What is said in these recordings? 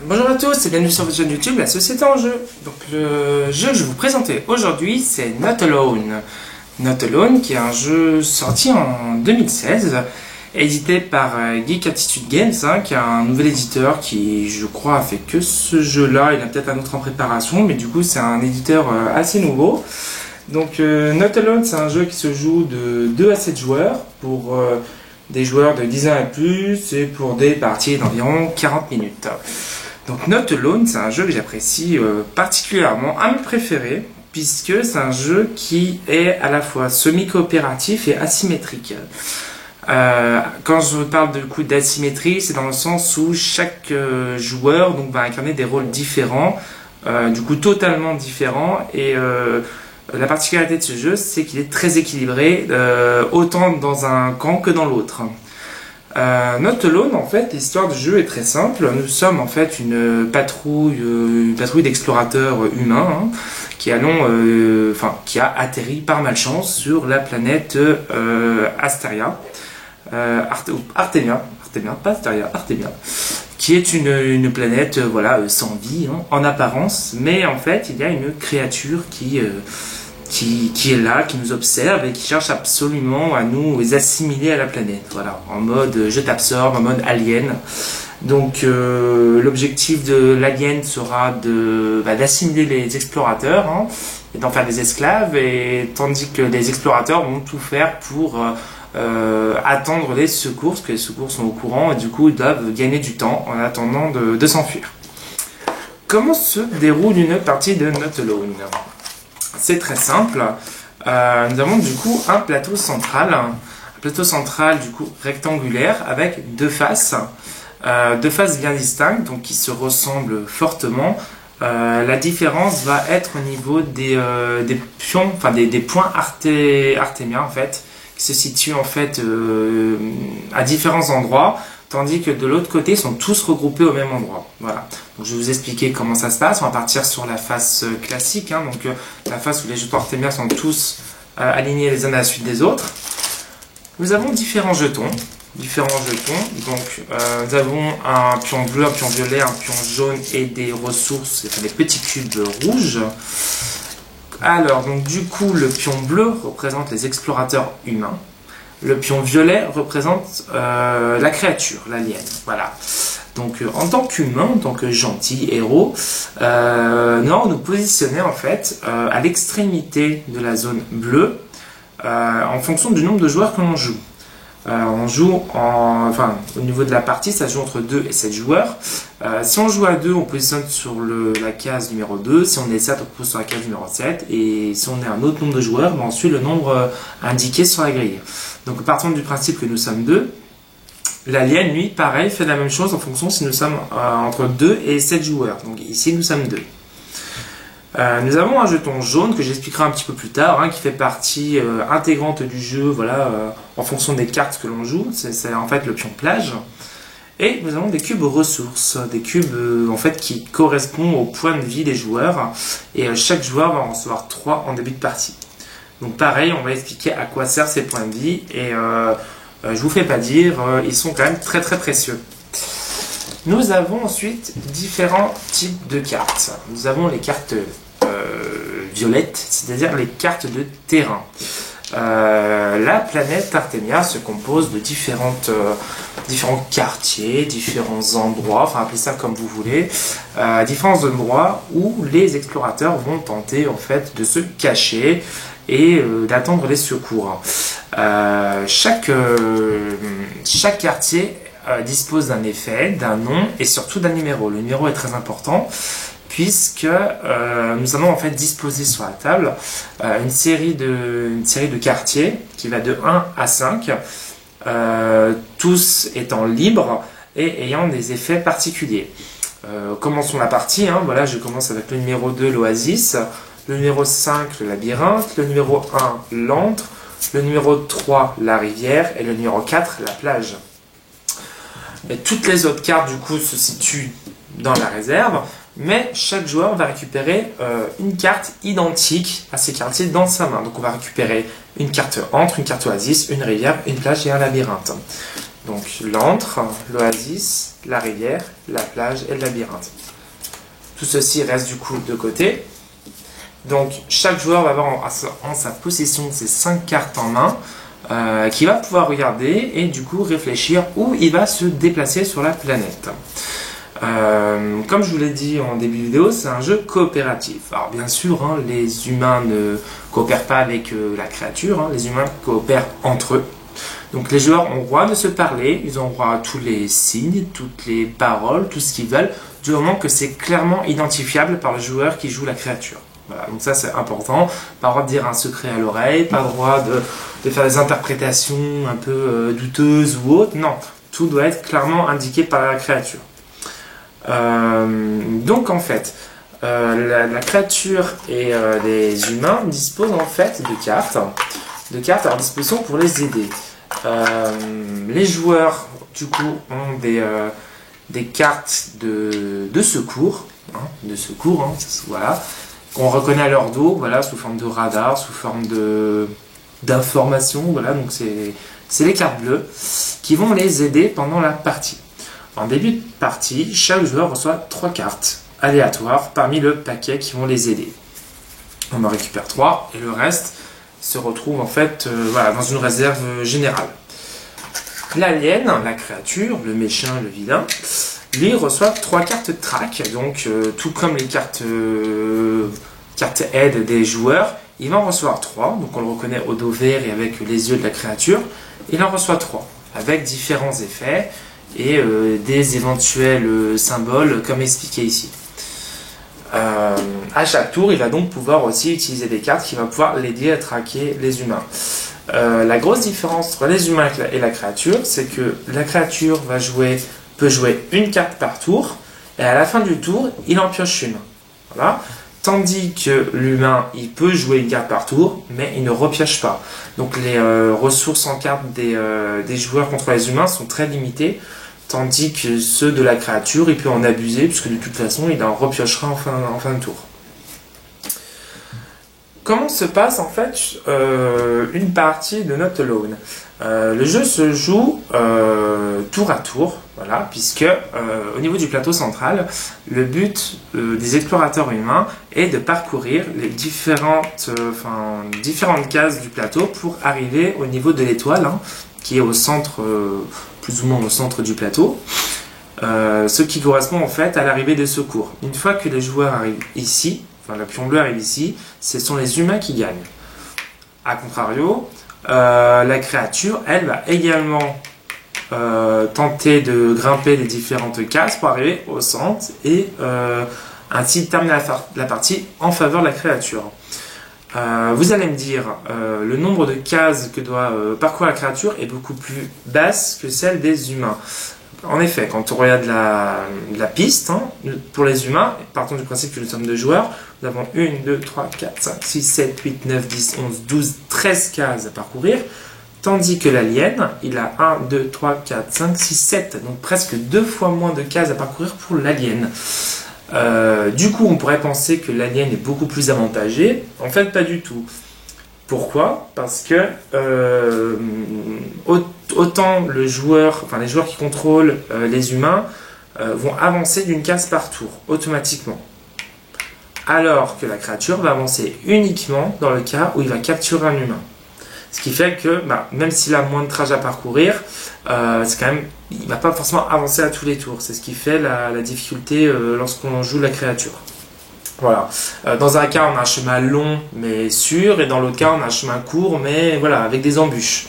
Bonjour à tous et bienvenue sur votre chaîne YouTube La Société en Jeu. Donc le jeu que je vais vous présenter aujourd'hui c'est Not Alone. Not Alone qui est un jeu sorti en 2016, édité par Geek Attitude Games, qui est un nouvel éditeur qui je crois a fait que ce jeu là, il a peut-être un autre en préparation, mais du coup c'est un éditeur assez nouveau. Donc Not Alone c'est un jeu qui se joue de 2 à 7 joueurs pour des joueurs de 10 ans et plus et pour des parties d'environ 40 minutes. Donc Not Alone, c'est un jeu que j'apprécie particulièrement, un de mes préférés, puisque c'est un jeu qui est à la fois semi-coopératif et asymétrique. Quand je parle du coup d'asymétrie, c'est dans le sens où chaque joueur donc, va incarner des rôles différents, du coup totalement différents, et la particularité de ce jeu, c'est qu'il est très équilibré, autant dans un camp que dans l'autre. Not Alone, en fait, l'histoire du jeu est très simple. Nous sommes en fait une patrouille d'explorateurs humains qui a atterri par malchance sur la planète Artemia, pas Asteria, Artemia, qui est une planète sans vie en apparence, mais en fait il y a une créature qui est là, qui nous observe et qui cherche absolument à nous assimiler à la planète. Voilà, en mode je t'absorbe, en mode alien. Donc l'objectif de l'alien sera d'assimiler les explorateurs et d'en faire des esclaves, et tandis que les explorateurs vont tout faire pour attendre les secours, parce que les secours sont au courant et du coup ils doivent gagner du temps en attendant de s'enfuir. Comment se déroule une partie de Not Alone ? C'est très simple. Nous avons du coup un plateau central du coup rectangulaire avec deux faces bien distinctes, donc qui se ressemblent fortement. La différence va être au niveau des pions, des points artémiens en fait, qui se situent en fait à différents endroits, tandis que de l'autre côté, ils sont tous regroupés au même endroit. Voilà. Donc, je vais vous expliquer comment ça se passe. On va partir sur la face classique, donc la face où les jetons artémiens sont tous alignés les uns à la suite des autres. Nous avons différents jetons. Donc, nous avons un pion bleu, un pion violet, un pion jaune et des ressources, des petits cubes rouges. Alors, donc du coup, le pion bleu représente les explorateurs humains. Le pion violet représente la créature, l'alien. Voilà. Donc, en tant qu'humain, en tant que gentil héros, nous allons nous positionner en fait à l'extrémité de la zone bleue en fonction du nombre de joueurs que l'on joue. On joue au niveau de la partie, ça joue entre 2 et 7 joueurs. Si on joue à 2, on positionne sur la case numéro 2. Si on est 7, on positionne sur la case numéro 7. Et si on est un autre nombre de joueurs, on suit le nombre indiqué sur la grille. Donc, partons du principe que nous sommes 2. L'alien, lui, pareil, fait la même chose en fonction si nous sommes entre 2 et 7 joueurs. Donc, ici, nous sommes 2. Nous avons un jeton jaune que j'expliquerai un petit peu plus tard, qui fait partie intégrante du jeu, en fonction des cartes que l'on joue. C'est en fait le pion plage. Et nous avons des cubes ressources, des cubes en fait qui correspondent au point de vie des joueurs. Et chaque joueur va en recevoir 3 en début de partie. Donc pareil, on va expliquer à quoi servent ces points de vie. Et je vous fais pas dire, ils sont quand même très très précieux. Nous avons ensuite différents types de cartes. Nous avons les cartes violettes, c'est-à-dire les cartes de terrain. La planète Artemia se compose de différents quartiers, différents endroits, appelez ça comme vous voulez, différents endroits où les explorateurs vont tenter en fait de se cacher et d'attendre les secours. Chaque quartier dispose d'un effet, d'un nom et surtout d'un numéro. Le numéro est très important puisque nous allons en fait disposer sur la table une série de quartiers qui va de 1 à 5, tous étant libres et ayant des effets particuliers. Commençons la partie, je commence avec le numéro 2, l'oasis, le numéro 5, le labyrinthe, le numéro 1, l'antre, le numéro 3, la rivière, et le numéro 4, la plage. Et toutes les autres cartes du coup se situent dans la réserve, mais chaque joueur va récupérer une carte identique à ces quartiers dans sa main. Donc on va récupérer une carte antre, une carte oasis, une rivière, une plage et un labyrinthe. Donc l'antre, l'oasis, la rivière, la plage et le labyrinthe. Tout ceci reste du coup de côté. Donc chaque joueur va avoir en sa possession ces 5 cartes en main qu'il va pouvoir regarder et du coup réfléchir où il va se déplacer sur la planète. Comme je vous l'ai dit en début de vidéo, c'est un jeu coopératif. Alors bien sûr, hein, les humains ne coopèrent pas avec la créature, hein, les humains coopèrent entre eux. Donc les joueurs ont le droit de se parler, ils ont le droit à tous les signes, toutes les paroles, tout ce qu'ils veulent, du moment que c'est clairement identifiable par le joueur qui joue la créature. Voilà, donc ça c'est important, pas le droit de dire un secret à l'oreille, pas le droit de faire des interprétations un peu douteuses ou autres, non, tout doit être clairement indiqué par la créature. Donc en fait, la créature et les humains disposent en fait de cartes à leur disposition pour les aider. Les joueurs du coup ont des cartes de secours, voilà, qu'on reconnaît à leur dos, voilà, sous forme de radar, sous forme d'information, voilà, donc c'est les cartes bleues qui vont les aider pendant la partie. En début de partie, chaque joueur reçoit 3 cartes aléatoires parmi le paquet qui vont les aider. On en récupère 3 et le reste se retrouve en fait voilà, dans une réserve générale. L'alien, la créature, le méchant, le vilain, lui reçoit 3 cartes track, donc tout comme les cartes aide des joueurs, il va en recevoir 3, donc on le reconnaît au dos vert et avec les yeux de la créature, il en reçoit 3, avec différents effets et des éventuels symboles comme expliqué ici. À chaque tour, il va donc pouvoir aussi utiliser des cartes qui vont pouvoir l'aider à traquer les humains. La grosse différence entre les humains et la créature, c'est que la créature peut jouer une carte par tour, et à la fin du tour, il en pioche une. Voilà. Tandis que l'humain, il peut jouer une carte par tour, mais il ne repioche pas. Donc les ressources en carte des joueurs contre les humains sont très limitées, tandis que ceux de la créature, il peut en abuser, puisque de toute façon, il en repiochera en fin de tour. Comment se passe en fait une partie de Not Alone? Le jeu se joue tour à tour, voilà, puisque au niveau du plateau central, le but des explorateurs humains est de parcourir les différentes cases du plateau pour arriver au niveau de l'étoile, hein, qui est au centre, plus ou moins au centre du plateau, ce qui correspond en fait à l'arrivée des secours. Une fois que les joueurs arrivent ici, la pion bleue arrive ici, ce sont les humains qui gagnent. A contrario, la créature, elle, va également tenter de grimper les différentes cases pour arriver au centre et ainsi terminer la partie en faveur de la créature. Vous allez me dire, le nombre de cases que doit parcourir la créature est beaucoup plus basse que celle des humains. En effet, quand on regarde la piste, hein, pour les humains, partons du principe que nous sommes 2 joueurs, nous avons 1, 2, 3, 4, 5, 6, 7, 8, 9, 10, 11, 12, 13 cases à parcourir, tandis que l'alien, il a 1, 2, 3, 4, 5, 6, 7, donc presque 2 fois moins de cases à parcourir pour l'alien. Du coup, on pourrait penser que l'alien est beaucoup plus avantagé. En fait, pas du tout. Pourquoi? Parce que autant les joueurs qui contrôlent les humains vont avancer d'une case par tour, automatiquement. Alors que la créature va avancer uniquement dans le cas où il va capturer un humain. Ce qui fait que, même s'il a moins de trajet à parcourir, il ne va pas forcément avancer à tous les tours. C'est ce qui fait la difficulté lorsqu'on joue la créature. Voilà. Dans un cas, on a un chemin long mais sûr, et dans l'autre cas, on a un chemin court mais voilà, avec des embûches.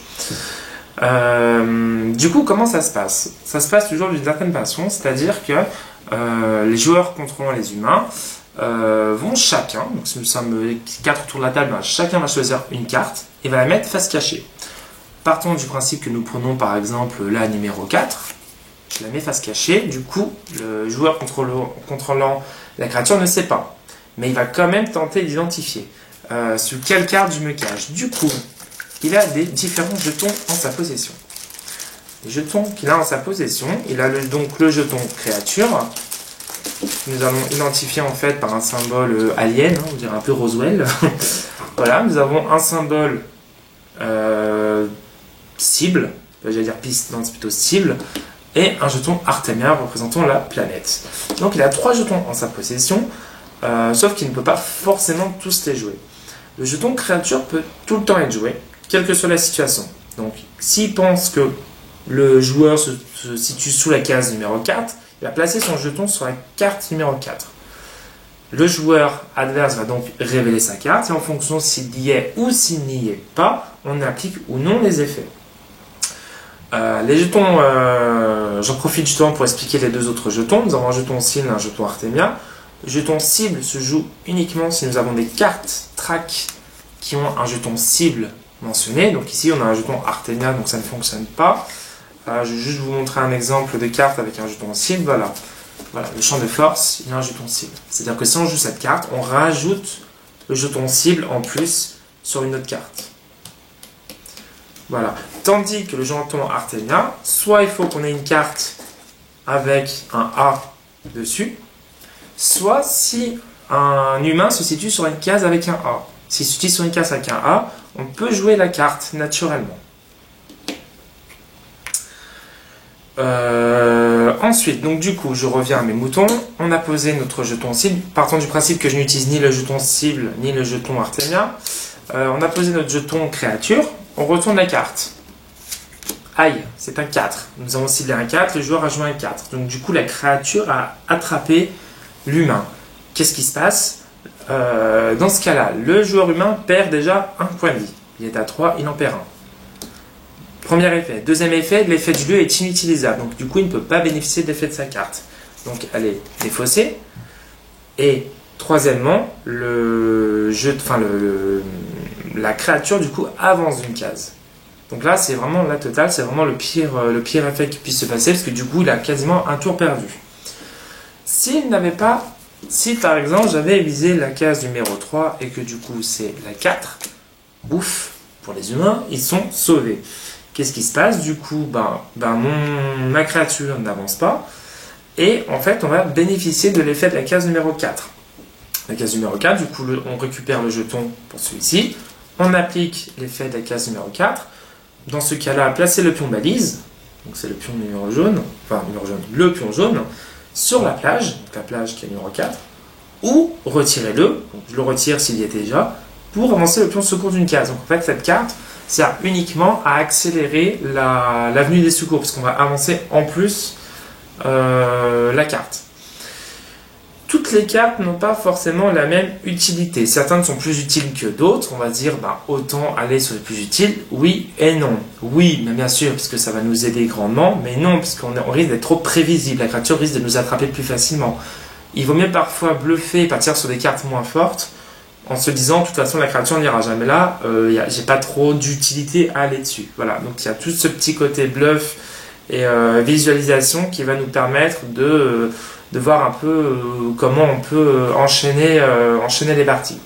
Du coup, comment ça se passe? Ça se passe toujours d'une certaine façon, c'est-à-dire que les joueurs contrôlant les humains vont chacun, donc si nous sommes 4 autour de la table, chacun va choisir une carte et va la mettre face cachée. Partons du principe que nous prenons par exemple la numéro 4, je la mets face cachée, du coup le joueur contrôlant la créature ne sait pas, mais il va quand même tenter d'identifier sur quelle carte je me cache. Du coup, il a des différents jetons en sa possession. Les jetons qu'il a en sa possession, il a donc le jeton créature, nous allons identifier en fait par un symbole alien, on dirait un peu Roswell. Voilà, nous avons un symbole cible, j'allais dire piste, non c'est plutôt cible, et un jeton Artemia représentant la planète. Donc il a 3 jetons en sa possession, sauf qu'il ne peut pas forcément tous les jouer. Le jeton créature peut tout le temps être joué, quelle que soit la situation. Donc s'il pense que le joueur se situe sous la case numéro 4, il va placer son jeton sur la carte numéro 4. Le joueur adverse va donc révéler sa carte et en fonction s'il y est ou s'il n'y est pas, on applique ou non les effets. Les jetons, j'en profite justement pour expliquer les 2 autres jetons. Nous avons un jeton cible et un jeton Artemia. Le jeton cible se joue uniquement si nous avons des cartes track qui ont un jeton cible mentionné. Donc ici on a un jeton Artemia, donc ça ne fonctionne pas. Je vais juste vous montrer un exemple de carte avec un jeton cible. Voilà, le champ de force, il y a un jeton cible. C'est-à-dire que si on joue cette carte, on rajoute le jeton cible en plus sur une autre carte. Voilà. Tandis que le jeton Artemia, soit il faut qu'on ait une carte avec un A dessus, soit si un humain se situe sur une case avec un A. S'il se situe sur une case avec un A, on peut jouer la carte naturellement. Ensuite, donc du coup, je reviens à mes moutons. On a posé notre jeton cible. Partant du principe que je n'utilise ni le jeton cible ni le jeton Artemia. On a posé notre jeton créature. On retourne la carte. Aïe, c'est un 4. Nous avons ciblé un 4, le joueur a joué un 4. Donc du coup, la créature a attrapé l'humain. Qu'est-ce qui se passe? Dans ce cas-là, le joueur humain perd déjà un point de vie. Il est à 3, il en perd un. Premier effet. Deuxième effet, l'effet du lieu est inutilisable. Donc du coup, il ne peut pas bénéficier de l'effet de sa carte. Donc elle est défaussée. Et troisièmement, la créature du coup avance d'une case. Donc là, c'est vraiment la totale, c'est vraiment le pire effet qui puisse se passer parce que du coup, il a quasiment un tour perdu. Si par exemple, j'avais visé la case numéro 3 et que du coup, c'est la 4, ouf, pour les humains, ils sont sauvés. Qu'est-ce qui se passe? Du coup, ma créature n'avance pas et en fait, on va bénéficier de l'effet de la case numéro 4. La case numéro 4, du coup, on récupère le jeton pour celui-ci, on applique l'effet de la case numéro 4. Dans ce cas-là, placer le pion balise, donc c'est le pion numéro jaune, le pion jaune, sur la plage qui est numéro 4, ou retirez-le, donc je le retire s'il y était déjà, pour avancer le pion secours d'une case. Donc en fait, cette carte sert uniquement à accélérer la venue des secours, parce qu'on va avancer en plus la carte. Toutes les cartes n'ont pas forcément la même utilité. Certaines sont plus utiles que d'autres. On va dire, autant aller sur les plus utiles. Oui et non. Oui, mais bien sûr, parce que ça va nous aider grandement. Mais non, parce qu'on risque d'être trop prévisible. La créature risque de nous attraper plus facilement. Il vaut mieux parfois bluffer et partir sur des cartes moins fortes en se disant, de toute façon, la créature n'ira jamais là. J'ai pas trop d'utilité à aller dessus. Voilà. Donc, il y a tout ce petit côté bluff et visualisation qui va nous permettre de voir un peu comment on peut enchaîner les parties.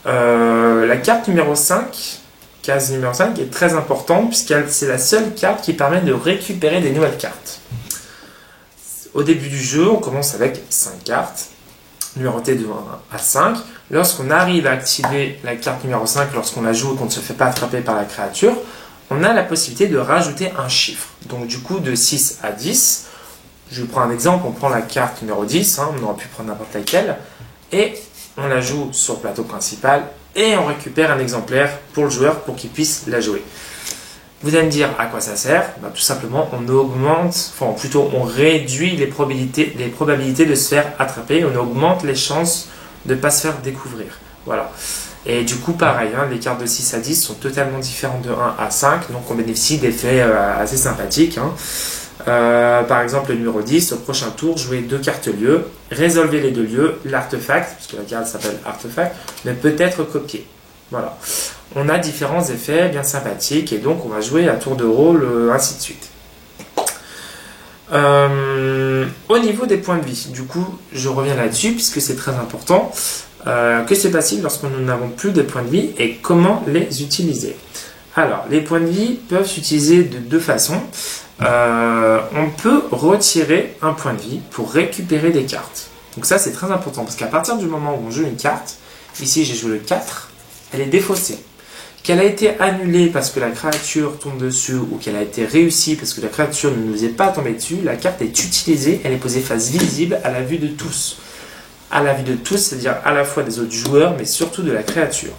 La carte numéro 5, case numéro 5, est très importante puisque c'est la seule carte qui permet de récupérer des nouvelles cartes. Au début du jeu, on commence avec 5 cartes, numérotées de 1 à 5. Lorsqu'on arrive à activer la carte numéro 5, lorsqu'on la joue et qu'on ne se fait pas attraper par la créature, on a la possibilité de rajouter un chiffre. Donc du coup, de 6 à 10, je prends un exemple, on prend la carte numéro 10, on aurait pu prendre n'importe laquelle, et on la joue sur le plateau principal, et on récupère un exemplaire pour le joueur pour qu'il puisse la jouer. Vous allez me dire à quoi ça sert? Tout simplement, on augmente, enfin plutôt on réduit les probabilités de se faire attraper, on augmente les chances de ne pas se faire découvrir. Voilà. Et du coup, pareil, les cartes de 6 à 10 sont totalement différentes de 1 à 5, donc on bénéficie d'effets assez sympathiques. Par exemple, le numéro 10, au prochain tour, jouez 2 cartes lieux, résolvez les 2 lieux, l'artefact, puisque la carte s'appelle artefact, ne peut être copié. Voilà. On a différents effets bien sympathiques et donc on va jouer à tour de rôle, ainsi de suite. Au niveau des points de vie, du coup, je reviens là-dessus puisque c'est très important. Que se passe-t-il lorsque nous n'avons plus de points de vie et comment les utiliser? Alors, les points de vie peuvent s'utiliser de 2 façons. On peut retirer un point de vie pour récupérer des cartes. Donc ça, c'est très important parce qu'à partir du moment où on joue une carte, ici j'ai joué le 4, elle est défaussée. qu'elle a été annulée parce que la créature tombe dessus ou qu'elle a été réussie parce que la créature ne nous est pas tombée dessus, la carte est utilisée, elle est posée face visible à la vue de tous. À la vue de tous, c'est-à-dire à la fois des autres joueurs, mais surtout de la créature.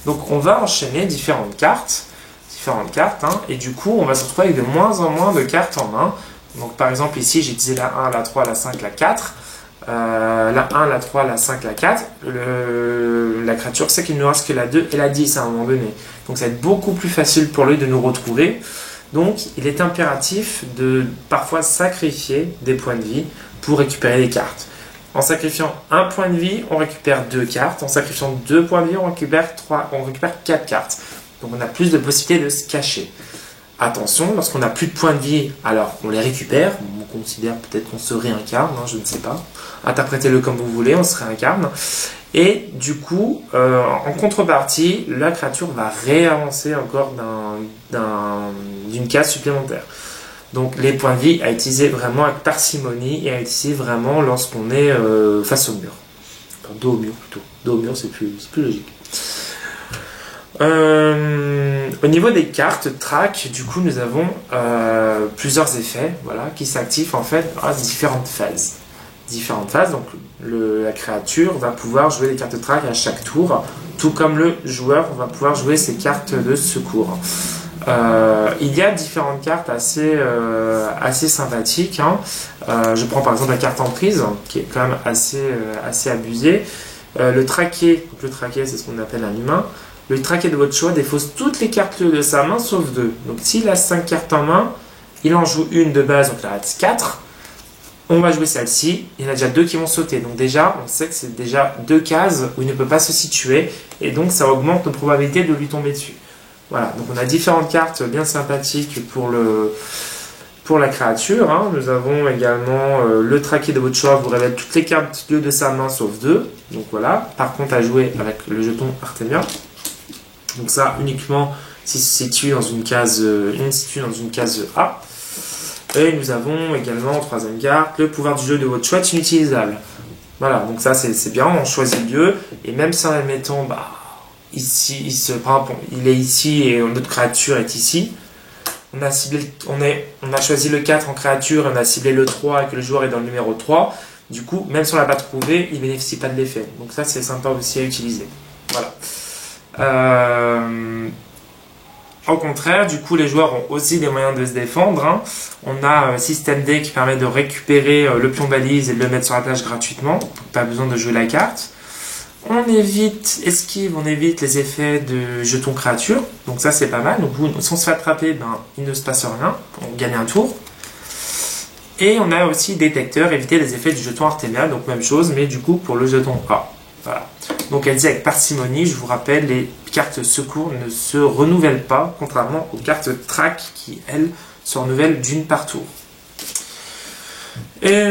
Donc on va enchaîner différentes cartes, hein, et du coup on va se retrouver avec de moins en moins de cartes en main. Donc par exemple ici j'ai utilisé la 1, la 3, la 5, la 4. La 1, la 3, la 5, la 4, la créature sait qu'il ne nous reste que la 2 et la 10 à un moment donné. Donc ça va être beaucoup plus facile pour lui de nous retrouver. Donc il est impératif de parfois sacrifier des points de vie pour récupérer les cartes. En sacrifiant un point de vie, on récupère 2 cartes. En sacrifiant 2 points de vie, on récupère 4 cartes. Donc on a plus de possibilités de se cacher. Attention, lorsqu'on n'a plus de points de vie, alors on les récupère, on considère peut-être qu'on se réincarne, hein, je ne sais pas. Interprétez-le comme vous voulez, on se réincarne. Et du coup, en contrepartie, la créature va réavancer encore d'une case supplémentaire. Donc les points de vie à utiliser vraiment avec parcimonie et à utiliser vraiment lorsqu'on est face au mur. Enfin, dos au mur plutôt. Dos au mur, c'est plus logique. Au niveau des cartes track, du coup, nous avons plusieurs effets, voilà, qui s'activent en fait à différentes phases. Donc la créature va pouvoir jouer des cartes track à chaque tour, tout comme le joueur va pouvoir jouer ses cartes de secours. Il y a différentes cartes assez sympathiques. Hein. Je prends par exemple la carte emprise, qui est quand même assez abusée. Le traqué, c'est ce qu'on appelle un humain. Le traqué de votre choix défausse toutes les cartes de sa main sauf 2. Donc s'il a 5 cartes en main, il en joue une de base, donc il en reste 4. On va jouer celle-ci, il y en a déjà 2 qui vont sauter. Donc déjà, on sait que c'est déjà 2 cases où il ne peut pas se situer. Et donc ça augmente nos probabilités de lui tomber dessus. Voilà, donc on a différentes cartes bien sympathiques pour la créature. Hein. Nous avons également le traqué de votre choix, vous révèle toutes les cartes de sa main sauf 2. Donc voilà, par contre à jouer avec le jeton Artemia. Donc ça uniquement s'il se situe dans une case A. Et nous avons également en troisième carte le pouvoir du jeu de votre choix est inutilisable. Voilà, donc ça c'est bien, on choisit le lieu et même si admettons ici il est ici et notre créature est ici. On a choisi le 4 en créature, on a ciblé le 3 et que le joueur est dans le numéro 3. Du coup, même si on ne l'a pas trouvé, il ne bénéficie pas de l'effet. Donc ça c'est sympa aussi à utiliser. Voilà. Au contraire, du coup, les joueurs ont aussi des moyens de se défendre. Hein. On a Système D qui permet de récupérer le pion balise et de le mettre sur la plage gratuitement. Donc, pas besoin de jouer la carte. On évite les effets de jetons créature. Donc ça, c'est pas mal. Donc si on se fait attraper, il ne se passe rien. On gagne un tour. Et on a aussi détecteur, éviter les effets du jeton Artemia. Donc même chose, mais du coup pour le jeton A. Voilà. Donc elle dit avec parcimonie, je vous rappelle, les cartes secours ne se renouvellent pas, contrairement aux cartes track qui, elles, se renouvellent d'une par tour. Et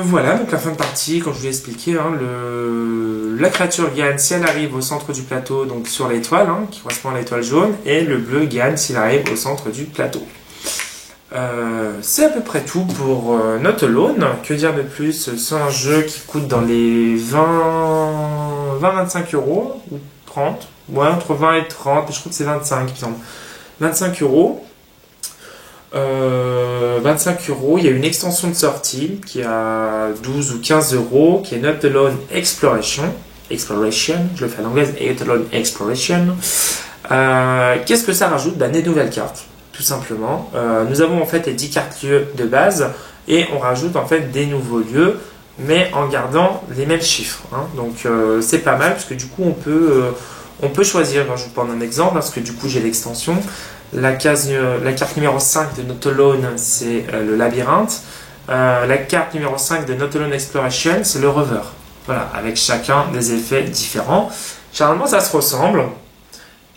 voilà, donc la fin de partie, comme je vous l'ai expliqué, hein, la créature gagne si elle arrive au centre du plateau, donc sur l'étoile, hein, qui correspond à l'étoile jaune, et le bleu gagne s'il arrive au centre du plateau. C'est à peu près tout pour Not Alone. Que dire de plus? C'est un jeu qui coûte dans les 20-25 euros, ou 30, ouais, entre 20 et 30, je crois que c'est 25, il me semble. 25 euros. 25 euros, il y a une extension de sortie qui a 12 ou 15 euros, qui est Not Alone Exploration, je le fais à l'anglaise, Not Alone Exploration. Qu'est-ce que ça rajoute? Des nouvelles cartes, tout simplement. Nous avons en fait les 10 cartes lieux de base, et on rajoute en fait des nouveaux lieux, mais en gardant les mêmes chiffres. Hein. Donc c'est pas mal, parce que du coup on peut choisir, je vous prends un exemple, parce que du coup j'ai l'extension. La carte numéro 5 de Not Alone, c'est le labyrinthe. La carte numéro 5 de Not Alone Exploration, c'est le rover. Voilà, avec chacun des effets différents. Généralement, ça se ressemble,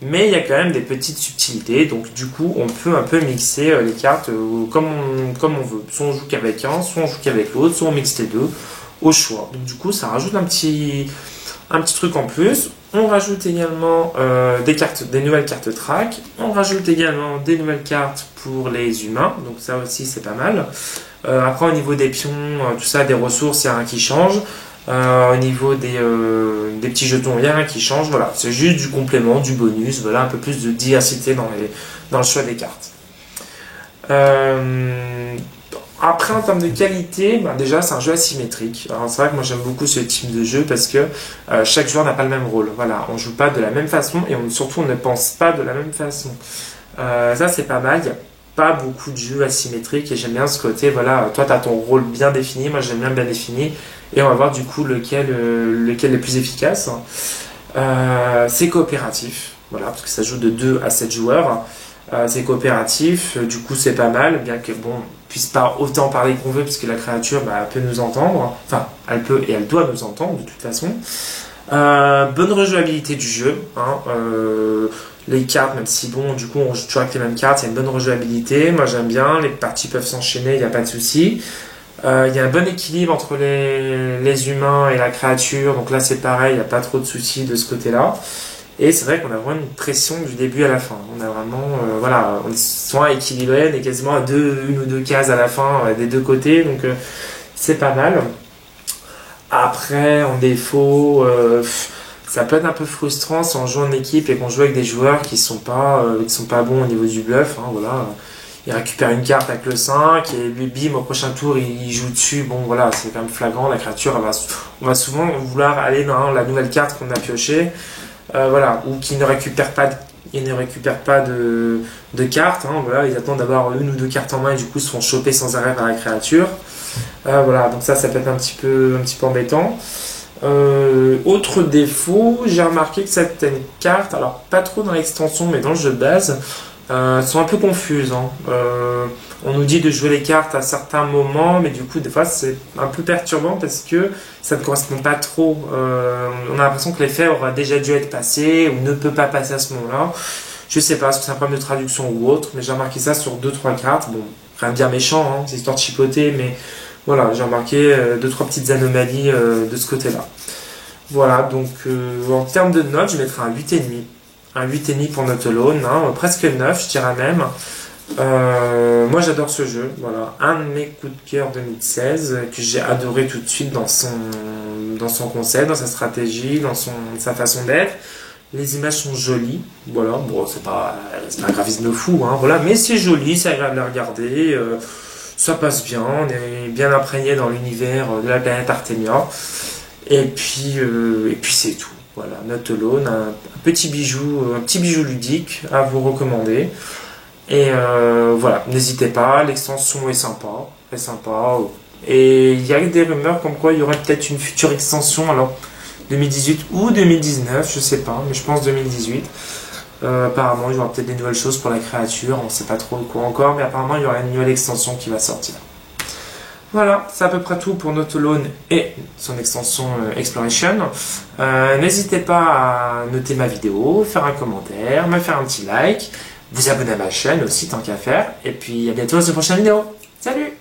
mais il y a quand même des petites subtilités. Donc, du coup, on peut un peu mixer les cartes comme on veut. Soit on joue qu'avec un, soit on joue qu'avec l'autre, soit on mixe les deux au choix. Donc, du coup, ça rajoute un petit truc en plus. On rajoute également des nouvelles cartes track. On rajoute également des nouvelles cartes pour les humains. Donc ça aussi, c'est pas mal. Après, au niveau des pions, tout ça, des ressources, il n'y a rien qui change. Au niveau des petits jetons, il n'y a rien qui change. Voilà, c'est juste du complément, du bonus. Voilà, un peu plus de diversité dans le choix des cartes. Après, en termes de qualité, déjà, c'est un jeu asymétrique. Alors, c'est vrai que moi, j'aime beaucoup ce type de jeu parce que chaque joueur n'a pas le même rôle. Voilà, on joue pas de la même façon et surtout, on ne pense pas de la même façon. Ça, c'est pas mal. Il n'y a pas beaucoup de jeux asymétriques et j'aime bien ce côté. Voilà, toi, tu as ton rôle bien défini. Moi, j'aime bien défini. Et on va voir du coup lequel est le plus efficace. C'est coopératif. Voilà, parce que ça joue de 2 à 7 joueurs. C'est coopératif, du coup c'est pas mal, bien que bon, on puisse pas autant parler qu'on veut, puisque la créature peut nous entendre, enfin elle peut et elle doit nous entendre de toute façon. Bonne rejouabilité du jeu, hein, les cartes, même si bon, du coup on joue toujours avec les mêmes cartes, il y a une bonne rejouabilité, moi j'aime bien, les parties peuvent s'enchaîner, il n'y a pas de souci. Il y a un bon équilibre entre les humains et la créature, donc là c'est pareil, il n'y a pas trop de soucis de ce côté-là. Et c'est vrai qu'on a vraiment une pression du début à la fin. On a vraiment, voilà, on est soit équilibré, on est quasiment à une ou deux cases à la fin des deux côtés, donc c'est pas mal. Après, en défaut, ça peut être un peu frustrant si on joue en équipe et qu'on joue avec des joueurs qui sont pas bons au niveau du bluff. Hein, voilà. Il récupère une carte avec le 5 et bim, au prochain tour, il joue dessus. Bon, voilà, c'est quand même flagrant. La créature, on va souvent vouloir aller dans la nouvelle carte qu'on a piochée. Voilà, ou qui ne récupèrent pas de cartes, hein, voilà, ils attendent d'avoir une ou deux cartes en main et du coup se font choper sans arrêt par la créature. Voilà, donc ça peut être un petit peu embêtant. Autre défaut, j'ai remarqué que certaines cartes, alors pas trop dans l'extension mais dans le jeu de base, sont un peu confuses. Hein. On nous dit de jouer les cartes à certains moments, mais du coup, des fois, c'est un peu perturbant parce que ça ne correspond pas trop. On a l'impression que l'effet aura déjà dû être passé ou ne peut pas passer à ce moment-là. Je sais pas, est-ce que c'est un problème de traduction ou autre, mais j'ai remarqué ça sur 2-3 cartes. Bon, rien de bien méchant, hein, c'est histoire de chipoter, mais voilà, j'ai remarqué 2-3 petites anomalies de ce côté-là. Voilà, donc en termes de notes, je mettrai un 8,5. Un 8,5 pour Not Alone, hein, presque 9, je dirais même. Moi j'adore ce jeu, voilà, un de mes coups de cœur 2016 que j'ai adoré tout de suite dans son concept, dans sa stratégie, dans sa façon d'être. Les images sont jolies, voilà, bon c'est pas un graphisme fou, hein, voilà, mais c'est joli, c'est agréable à regarder, ça passe bien, on est bien imprégné dans l'univers de la planète Artemia, et puis c'est tout. Voilà, Not Alone, un petit bijou ludique à vous recommander. Et voilà, n'hésitez pas, l'extension est sympa, Et il y a des rumeurs comme quoi il y aurait peut-être une future extension, alors 2018 ou 2019, je sais pas, mais je pense 2018. Apparemment, il y aura peut-être des nouvelles choses pour la créature, on sait pas trop quoi encore, mais apparemment il y aura une nouvelle extension qui va sortir. Voilà, c'est à peu près tout pour Not Alone et son extension Exploration. N'hésitez pas à noter ma vidéo, faire un commentaire, me faire un petit like, vous abonner à ma chaîne aussi tant qu'à faire, et puis à bientôt dans une prochaine vidéo. Salut!